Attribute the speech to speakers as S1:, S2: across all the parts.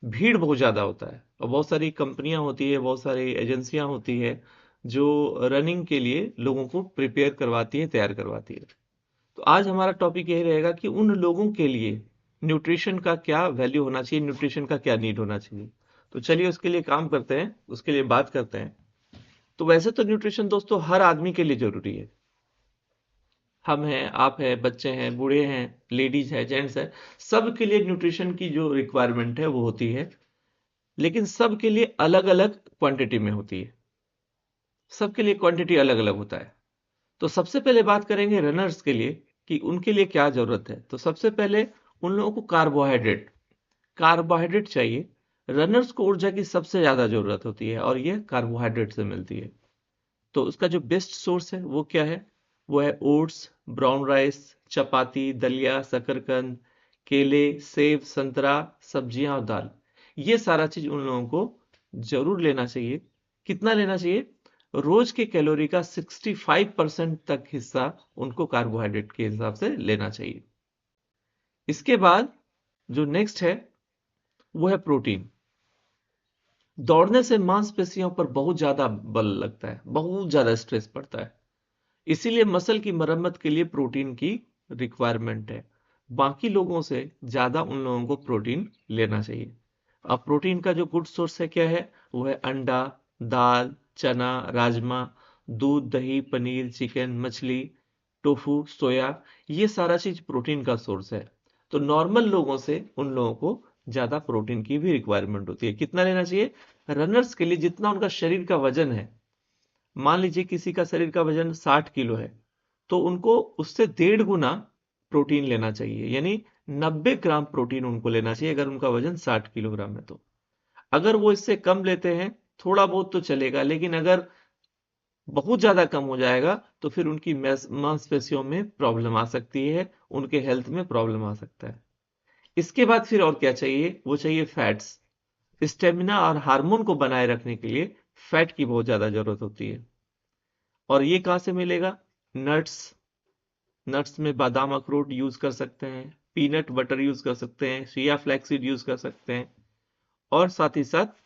S1: भीड़ बहुत ज़्यादा होता है और बहुत सारी कंपनियां होती है, बहुत सारी एजेंसियां होती है जो रनिंग के लिए लोगों को प्रिपेयर करवाती है, तैयार करवाती है। तो आज हमारा टॉपिक यही रहेगा कि उन लोगों के लिए न्यूट्रिशन का क्या वैल्यू होना चाहिए, न्यूट्रिशन का क्या नीड होना चाहिए। तो चलिए उसके लिए काम करते हैं, उसके लिए बात करते हैं। तो वैसे तो न्यूट्रिशन दोस्तों हर आदमी के लिए जरूरी है। हम हैं, आप हैं, बच्चे हैं, बूढ़े हैं, लेडीज हैं, जेंट्स हैं, सबके लिए न्यूट्रिशन की जो रिक्वायरमेंट है वो होती है। लेकिन सबके लिए अलग अलग क्वांटिटी में होती है, सबके लिए क्वांटिटी अलग अलग होता है। तो सबसे पहले बात करेंगे रनर्स के लिए कि उनके लिए क्या जरूरत है। तो सबसे पहले उन लोगों को कार्बोहाइड्रेट कार्बोहाइड्रेट चाहिए। रनर्स को ऊर्जा की सबसे ज्यादा जरूरत होती है और ये कार्बोहाइड्रेट से मिलती है। तो उसका जो बेस्ट सोर्स है वो क्या है? वो है ओट्स, ब्राउन राइस, चपाती, दलिया, शकरकंद, केले, सेब, संतरा, सब्जियां और दाल। ये सारा चीज उन लोगों को जरूर लेना चाहिए। कितना लेना चाहिए? रोज के कैलोरी का 65% तक हिस्सा उनको कार्बोहाइड्रेट के हिसाब से लेना चाहिए। इसके बाद जो नेक्स्ट है वो है प्रोटीन। दौड़ने से मांसपेशियों पर बहुत ज्यादा बल लगता है, बहुत ज्यादा स्ट्रेस पड़ता है। इसीलिए मसल की मरम्मत के लिए प्रोटीन की रिक्वायरमेंट है। बाकी लोगों से ज्यादा उन लोगों को प्रोटीन लेना चाहिए। अब प्रोटीन का जो गुड सोर्स है क्या है? वो है अंडा, दाल, चना, राजमा, दूध, दही, पनीर, चिकन, मछली, टोफू, सोया। ये सारा चीज प्रोटीन का सोर्स है। तो नॉर्मल लोगों से उन लोगों को ज्यादा प्रोटीन की भी रिक्वायरमेंट होती है। कितना लेना चाहिए? रनर्स के लिए जितना उनका शरीर का वजन है, मान लीजिए किसी का शरीर का वजन 60 किलो है, तो उनको उससे 1.5 गुना प्रोटीन लेना चाहिए। यानी 90 ग्राम प्रोटीन उनको लेना चाहिए अगर उनका वजन 60 किलोग्राम है। तो अगर वो इससे कम लेते हैं, थोड़ा बहुत तो चलेगा, लेकिन अगर बहुत ज्यादा कम हो जाएगा तो फिर उनकी मांसपेशियों में प्रॉब्लम आ सकती है, उनके हेल्थ में प्रॉब्लम आ सकता है। इसके बाद फिर और क्या चाहिए? वो चाहिए फैट्स। स्टेमिना और हार्मोन को बनाए रखने के लिए फैट की बहुत ज्यादा जरूरत होती है। और ये कहाँ से मिलेगा? नट्स। नट्स में बादाम, अखरोट यूज कर सकते हैं, पीनट बटर यूज कर सकते हैं, चिया फ्लैक्सीड यूज कर सकते हैं, और साथ ही साथ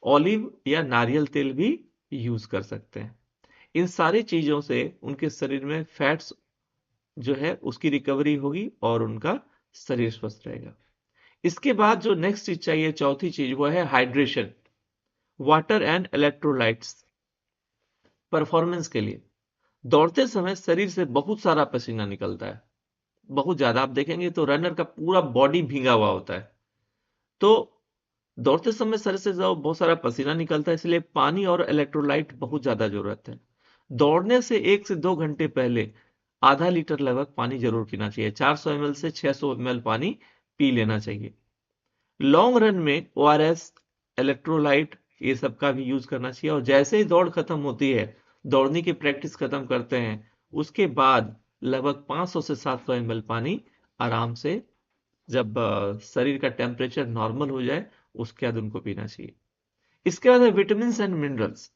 S1: ऑलिव या नारियल तेल भी यूज कर सकते हैं। इन सारी चीजों से उनके शरीर में फैट्स जो है उसकी रिकवरी होगी और उनका शरीर स्वस्थ रहेगा। इसके बाद जो नेक्स्ट चीज चाहिए, चौथी चीज, वो है hydration, water and electrolytes. Performance के लिए दौड़ते समय शरीर से बहुत सारा पसीना निकलता है, बहुत ज्यादा। आप देखेंगे तो रनर का पूरा बॉडी भीगा हुआ होता है। तो दौड़ते समय शरीर से बहुत सारा पसीना निकलता है, इसलिए पानी और इलेक्ट्रोलाइट बहुत ज्यादा जरूरत है। दौड़ने से 1 से 2 घंटे पहले आधा लीटर लगभग पानी जरूर पीना चाहिए। 400 ml से 600 ml पानी पी लेना चाहिए। लॉन्ग रन में ओआरएस, इलेक्ट्रोलाइट, ये सब का भी यूज करना चाहिए। और जैसे ही दौड़ खत्म होती है, दौड़ने की प्रैक्टिस खत्म करते हैं, उसके बाद लगभग 500 से 700 ml पानी आराम से, जब शरीर का टेम्परेचर नॉर्मल हो जाए, उसके बाद उनको पीना चाहिए। इसके बाद है विटामिन एंड मिनरल्स।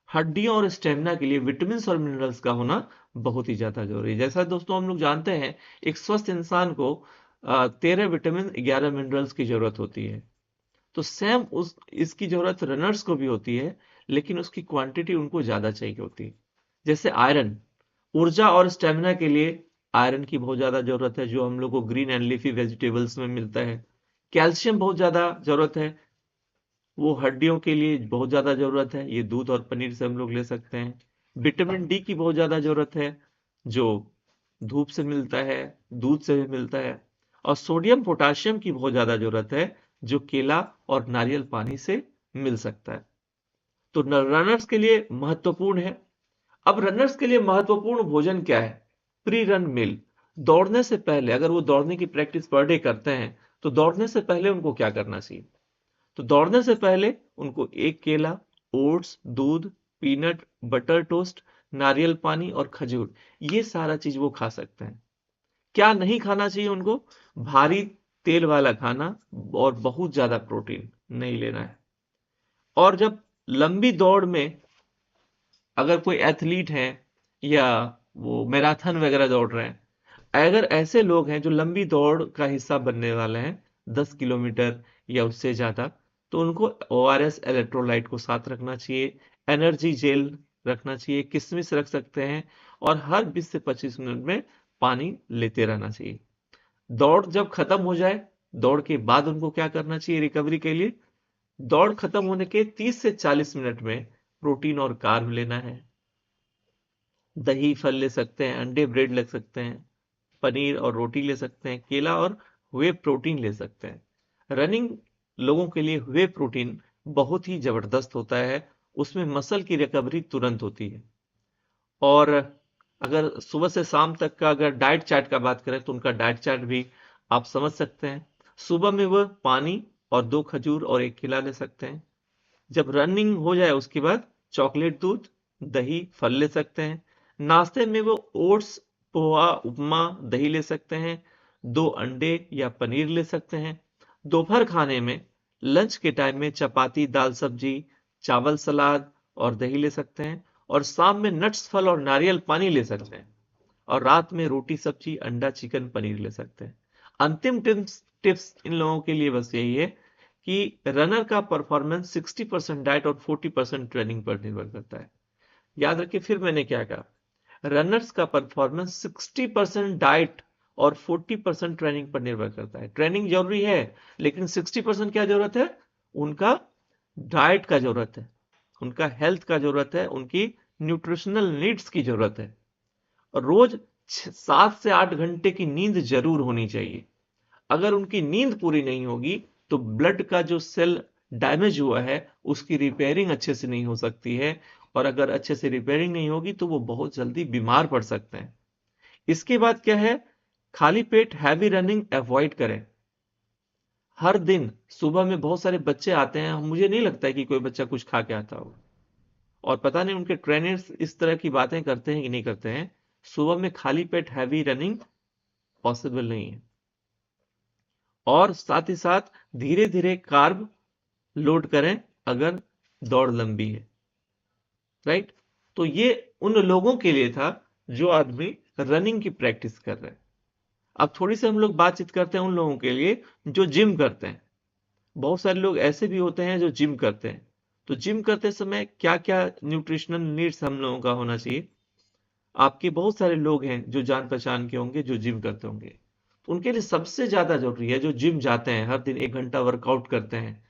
S1: हड्डियों और स्टेमिना के लिए विटामिन और मिनरल्स का होना बहुत ही ज्यादा जरूरी है। जैसा दोस्तों हम लोग जानते हैं, एक स्वस्थ इंसान को 13 विटामिन, 11 मिनरल्स की जरूरत होती है। तो सेम उस इसकी जरूरत रनर्स को भी होती है, लेकिन उसकी क्वांटिटी उनको ज्यादा चाहिए होती है। जैसे आयरन, ऊर्जा और स्टेमिना के लिए आयरन की बहुत ज्यादा जरूरत है, जो हम लोग को ग्रीन एंड लीफी वेजिटेबल्स में मिलता है। कैल्शियम बहुत ज्यादा जरूरत है, वो हड्डियों के लिए बहुत ज्यादा जरूरत है, ये दूध और पनीर से हम लोग ले सकते हैं। विटामिन डी की बहुत ज्यादा जरूरत है, जो धूप से मिलता है, दूध से भी मिलता है। और सोडियम पोटाशियम की बहुत ज्यादा जरूरत है, जो केला और नारियल पानी से मिल सकता है। तो रनर्स के लिए महत्वपूर्ण है। अब रनर्स के लिए महत्वपूर्ण भोजन क्या है? प्री रन मील। दौड़ने से पहले, अगर वो दौड़ने की प्रैक्टिस पर डे करते हैं, तो दौड़ने से पहले उनको क्या करना चाहिए? तो दौड़ने से पहले उनको एक केला, ओट्स, दूध, पीनट बटर टोस्ट, नारियल पानी और खजूर, ये सारा चीज वो खा सकते हैं। क्या नहीं खाना चाहिए उनको? भारी तेल वाला खाना और बहुत ज्यादा प्रोटीन नहीं लेना है। और जब लंबी दौड़ में अगर कोई एथलीट है या वो मैराथन वगैरह दौड़ रहे हैं, अगर ऐसे लोग हैं जो लंबी दौड़ का हिस्सा बनने वाले हैं, 10 किलोमीटर या उससे ज़्यादा, तो उनको ORS इलेक्ट्रोलाइट को साथ रखना चाहिए, एनर्जी जेल रखना चाहिए, किशमिश रख सकते हैं, और हर 20 से 25 मिनट में पानी लेते रहना चाहिए। दौड़ जब खत्म हो जाए, दौड़ के बाद उनको क्या करना चाहिए रिकवरी के लिए? दौड़ खत्म होने के 30 से 40 मिनट में प्रोटीन और कार्ब लेना है। दही फल ले सकते हैं, अंडे ब्रेड ले सकते हैं, पनीर और रोटी ले सकते हैं, केला और वे प्रोटीन ले सकते हैं। रनिंग लोगों के लिए वे प्रोटीन बहुत ही जबरदस्त होता है, उसमें मसल की रिकवरी तुरंत होती है। और अगर सुबह से शाम तक का अगर डाइट चार्ट का बात करें तो उनका डाइट चार्ट भी आप समझ सकते हैं। सुबह में वह पानी और 2 खजूर और 1 केला ले सकते हैं। जब रनिंग हो जाए उसके बाद चॉकलेट दूध, दही फल ले सकते हैं। नाश्ते में वो ओट्स, पोहा, उपमा, दही ले सकते हैं। 2 अंडे या पनीर ले सकते हैं। दोपहर खाने में लंच के टाइम में चपाती, दाल, सब्जी, चावल, सलाद और दही ले सकते हैं। और शाम में नट्स, फल और नारियल पानी ले सकते हैं। और रात में रोटी, सब्जी, अंडा, चिकन, पनीर ले सकते हैं। अंतिम टिप्स टिप्स इन लोगों के लिए बस यही है कि रनर का परफॉर्मेंस 60% डाइट और 40% ट्रेनिंग पर निर्भर करता है। याद रखिए, फिर मैंने क्या कहा, रनर्स का परफॉर्मेंस 60% डाइट और 40% ट्रेनिंग पर निर्भर करता है। ट्रेनिंग जरूरी है, लेकिन 60% क्या जरूरत है? उनका डाइट का जरूरत है, उनका हेल्थ का जरूरत है, उनकी न्यूट्रिशनल नीड्स की जरूरत है। और रोज 7 से 8 घंटे की नींद जरूर होनी चाहिए। अगर उनकी नींद पूरी नहीं होगी तो ब्लड का जो सेल डैमेज हुआ है उसकी रिपेयरिंग अच्छे से नहीं हो सकती है, और अगर अच्छे से रिपेयरिंग नहीं होगी तो वो बहुत जल्दी बीमार पड़ सकते हैं। इसके बाद क्या है? खाली पेट हैवी रनिंग अवॉइड करें। हर दिन सुबह में बहुत सारे बच्चे आते हैं, मुझे नहीं लगता है कि कोई बच्चा कुछ खा के आता होगा, और पता नहीं उनके ट्रेनर्स इस तरह की बातें करते हैं कि नहीं करते हैं। सुबह में खाली पेट हैवी रनिंग पॉसिबल नहीं है। और साथ ही साथ धीरे धीरे कार्ब लोड करें अगर दौड़ लंबी है। राइट? तो ये उन लोगों के लिए था जो आदमी रनिंग की प्रैक्टिस कर रहे हैं। अब थोड़ी सी हम लोग बातचीत करते हैं उन लोगों के लिए जो जिम करते हैं। बहुत सारे लोग ऐसे भी होते हैं जो जिम करते हैं। तो जिम करते समय क्या क्या न्यूट्रिशनल नीड्स हम लोगों का होना चाहिए? आपके बहुत सारे लोग हैं जो जान पहचान के होंगे जो जिम करते होंगे, तो उनके लिए सबसे ज्यादा जरूरी है जो जिम जाते हैं, हर दिन 1 घंटा वर्कआउट करते हैं।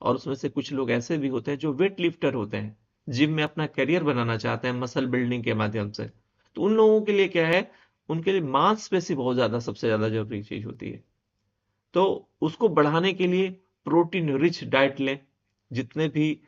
S1: और उसमें से कुछ लोग ऐसे भी होते हैं जो वेट लिफ्टर होते हैं, जिम में अपना करियर बनाना चाहते हैं मसल बिल्डिंग के माध्यम से। तो उन लोगों के लिए क्या है? उनके लिए मांसपेशी बहुत ज्यादा सबसे ज्यादा जरूरी चीज होती है। तो उसको बढ़ाने के लिए प्रोटीन रिच डाइट लें। जितने भी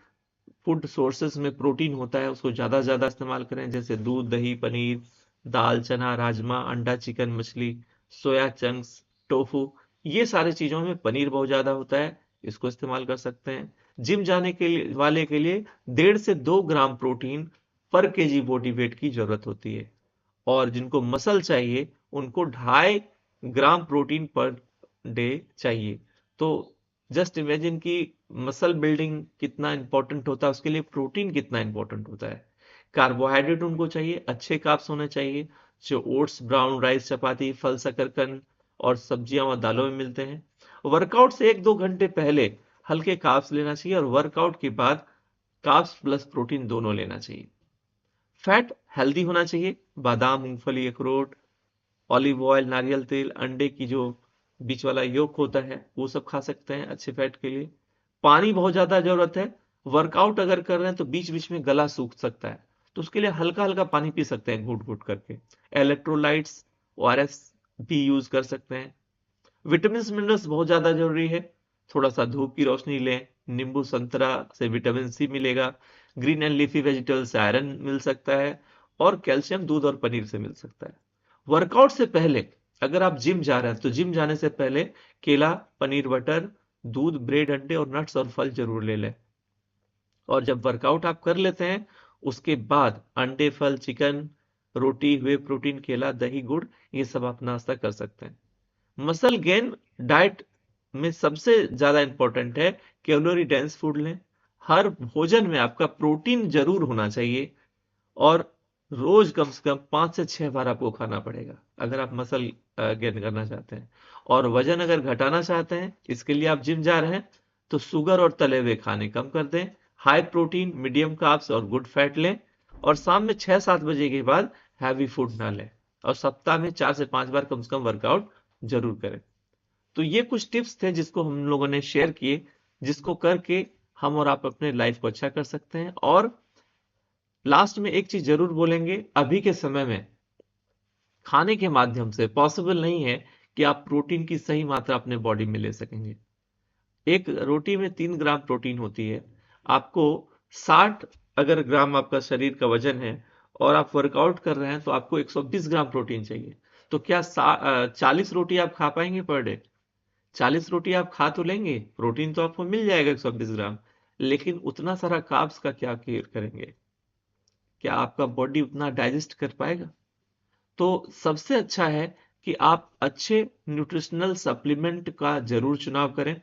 S1: फूड सोर्सेस में प्रोटीन होता है उसको ज्यादा से ज्यादा इस्तेमाल करें, जैसे दूध, दही, पनीर, दाल, चना, राजमा, अंडा, चिकन, मछली, सोया चंक्स, टोफू। ये सारी चीजों में पनीर बहुत ज्यादा होता है, इसको इस्तेमाल कर सकते हैं। जिम जाने के लिए वाले के लिए 1.5 से 2 ग्राम प्रोटीन पर केजी बॉडी वेट की जरूरत होती है। और जिनको मसल चाहिए उनको 2.5 ग्राम प्रोटीन पर डे चाहिए। तो जस्ट इमेजिन कि मसल बिल्डिंग कितना इंपॉर्टेंट होता है, उसके लिए प्रोटीन कितना इंपॉर्टेंट होता है। कार्बोहाइड्रेट उनको चाहिए, अच्छे कार्ब्स होने चाहिए, जो ओट्स, ब्राउन राइस, चपाती, फल, शकरकंद और सब्जियां और दालों में मिलते हैं। वर्कआउट से 1-2 घंटे पहले हल्के कार्ब्स लेना चाहिए, और वर्कआउट के बाद कार्ब्स प्लस प्रोटीन दोनों लेना चाहिए। फैट हेल्दी होना चाहिए, बादाम, मूंगफली, अखरोट, ऑलिव ऑयल, नारियल तेल, अंडे की जो बीच वाला योक होता है वो सब खा सकते हैं अच्छे फैट के लिए। पानी बहुत ज्यादा जरूरत है। वर्कआउट अगर कर रहे हैं तो बीच बीच में गला सूख सकता है, तो उसके लिए हल्का हल्का पानी पी सकते हैं घूट घूट करके। इलेक्ट्रोलाइट्स, ORS भी यूज कर सकते हैं। विटामिन मिनरल्स बहुत ज्यादा जरूरी है। थोड़ा सा धूप की रोशनी लें, नींबू, संतरा से विटामिन सी मिलेगा। ग्रीन एंड लीफी वेजिटेबल से आयरन मिल सकता है, और कैल्शियम दूध और पनीर से मिल सकता है। वर्कआउट से पहले अगर आप जिम जा रहे हैं तो जिम जाने से पहले केला, पनीर बटर, दूध, ब्रेड, अंडे और नट्स और फल जरूर ले लें। और जब वर्कआउट आप कर लेते हैं उसके बाद अंडे, फल, चिकन, रोटी, वे प्रोटीन, केला, दही, गुड़, ये सब आप नाश्ता कर सकते हैं। मसल गेन डाइट में सबसे ज्यादा इंपॉर्टेंट है कैलोरी डेंस फूड लें। हर भोजन में आपका प्रोटीन जरूर होना चाहिए, और रोज कम से कम 5 से 6 बार आपको खाना पड़ेगा अगर आप मसल गेन करना चाहते हैं। और वजन अगर घटाना चाहते हैं, इसके लिए आप जिम जा रहे हैं, तो शुगर और तले हुए खाने कम कर दें, हाई प्रोटीन, मीडियम कार्ब्स और गुड फैट लें, और शाम में 6-7 बजे के बाद हैवी फूड ना लें, और सप्ताह में 4 से 5 बार कम से कम वर्कआउट जरूर करें। तो ये कुछ टिप्स थे जिसको हम लोगों ने शेयर किए, जिसको करके हम और आप अपने लाइफ को अच्छा कर सकते हैं। और लास्ट में एक चीज जरूर बोलेंगे, अभी के समय में खाने के माध्यम से पॉसिबल नहीं है कि आप प्रोटीन की सही मात्रा अपने बॉडी में ले सकेंगे। एक रोटी में 3 ग्राम प्रोटीन होती है। आपको 60 अगर ग्राम आपका शरीर का वजन है और आप वर्कआउट कर रहे हैं, तो आपको 120 ग्राम प्रोटीन चाहिए। तो क्या 40 रोटी आप खा पाएंगे पर डे? 40 रोटी आप खा तो लेंगे, प्रोटीन तो आपको मिल जाएगा 120 ग्राम, लेकिन उतना सारा कार्ब्स का क्या केयर करेंगे? क्या आपका बॉडी उतना डाइजेस्ट कर पाएगा? तो सबसे अच्छा है कि आप अच्छे न्यूट्रिशनल सप्लीमेंट का जरूर चुनाव करें।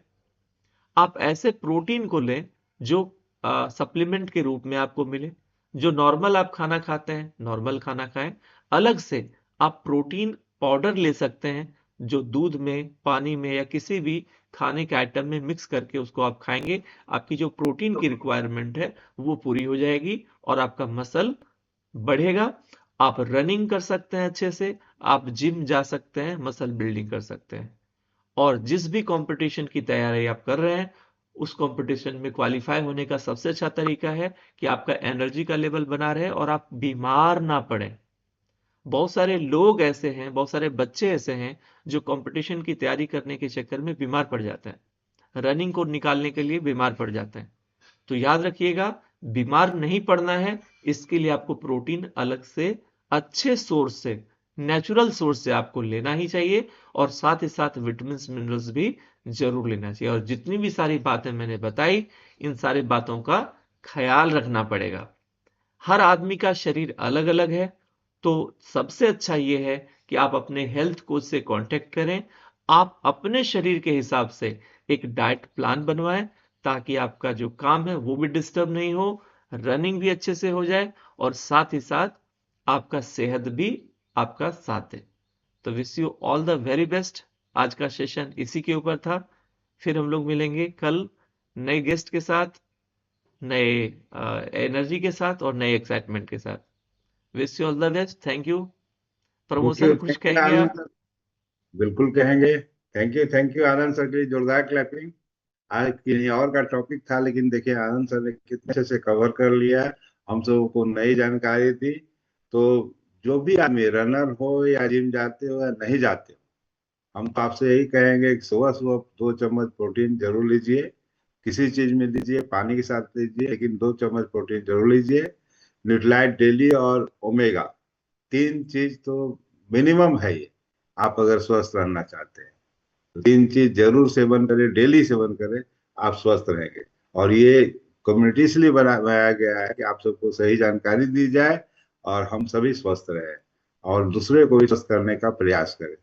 S1: आप ऐसे प्रोटीन को लें जो सप्लीमेंट के रूप में आपको मिले। जो नॉर्मल आप खाना खाते हैं, नॉर्मल खाना खाएं। अलग से आप प्रोटीन पाउडर ले सकते हैं, जो दूध में, पानी में या किसी भी खाने के आइटम में मिक्स करके उसको आप खाएंगे। आपकी जो प्रोटीन की रिक्वायरमेंट है वो पूरी हो जाएगी और आपका मसल बढ़ेगा। आप रनिंग कर सकते हैं अच्छे से, आप जिम जा सकते हैं, मसल बिल्डिंग कर सकते हैं। और जिस भी कंपटीशन की तैयारी आप कर रहे हैं, उस कंपटीशन में क्वालिफाई होने का सबसे अच्छा तरीका है कि आपका एनर्जी का लेवल बना रहे और आप बीमार ना पड़े। बहुत सारे लोग ऐसे हैं, बहुत सारे बच्चे ऐसे हैं जो कंपटीशन की तैयारी करने के चक्कर में बीमार पड़ जाते हैं, रनिंग को निकालने के लिए बीमार पड़ जाते हैं। तो याद रखिएगा, बीमार नहीं पड़ना है, इसके लिए आपको प्रोटीन अलग से, अच्छे सोर्स से, नेचुरल सोर्स से आपको लेना ही चाहिए। और साथ ही साथ विटामिन मिनरल्स भी जरूर लेना चाहिए। और जितनी भी सारी बातें मैंने बताई, इन सारी बातों का ख्याल रखना पड़ेगा। हर आदमी का शरीर अलग अलग है, तो सबसे अच्छा ये है कि आप अपने हेल्थ कोच से कांटेक्ट करें। आप अपने शरीर के हिसाब से एक डाइट प्लान बनवाएं, ताकि आपका जो काम है वो भी डिस्टर्ब नहीं हो, रनिंग भी अच्छे से हो जाए, और साथ ही साथ आपका सेहत भी आपका साथ दे। तो wish you all the very best. आज का सेशन इसी के ऊपर था। फिर हम लोग मिलेंगे कल नए गेस्ट के साथ, नए एनर्जी के साथ और नए एक्साइटमेंट के साथ। Wish you all the best. Thank you. Pramod
S2: thank you,
S1: sir, कुछ
S2: थैंक यू
S1: कहेंगे
S2: आनंद
S1: आप?
S2: सर। बिल्कुल कहेंगे। थैंक यू आनंद सर की जोरदार क्लैपिंग। आज कहीं और का टॉपिक था, लेकिन देखिए आनंद सर ने कितने अच्छे से कवर कर लिया। हम सबको को नई जानकारी दी। तो जो भी आदमी रनर हो या जिम जाते हो या नहीं जाते हो, हम तो आपसे यही कहेंगे कि सुबह सुबह 2 चम्मच प्रोटीन जरूर लीजिए। किसी चीज में लीजिए, पानी के साथ लीजिए, लेकिन 2 चम्मच प्रोटीन जरूर लीजिए। न्यूट्रीलाइट डेली और ओमेगा, 3 चीज तो मिनिमम है ये, आप अगर स्वस्थ रहना चाहते हैं तो 3 चीज जरूर सेवन करें, डेली सेवन करें। आप स्वस्थ रहेंगे। और ये कम्युनिटी इसलिए बनाया गया है कि आप सबको सही जानकारी दी जाए और हम सभी स्वस्थ रहें और दूसरे को भी स्वस्थ करने का प्रयास करें।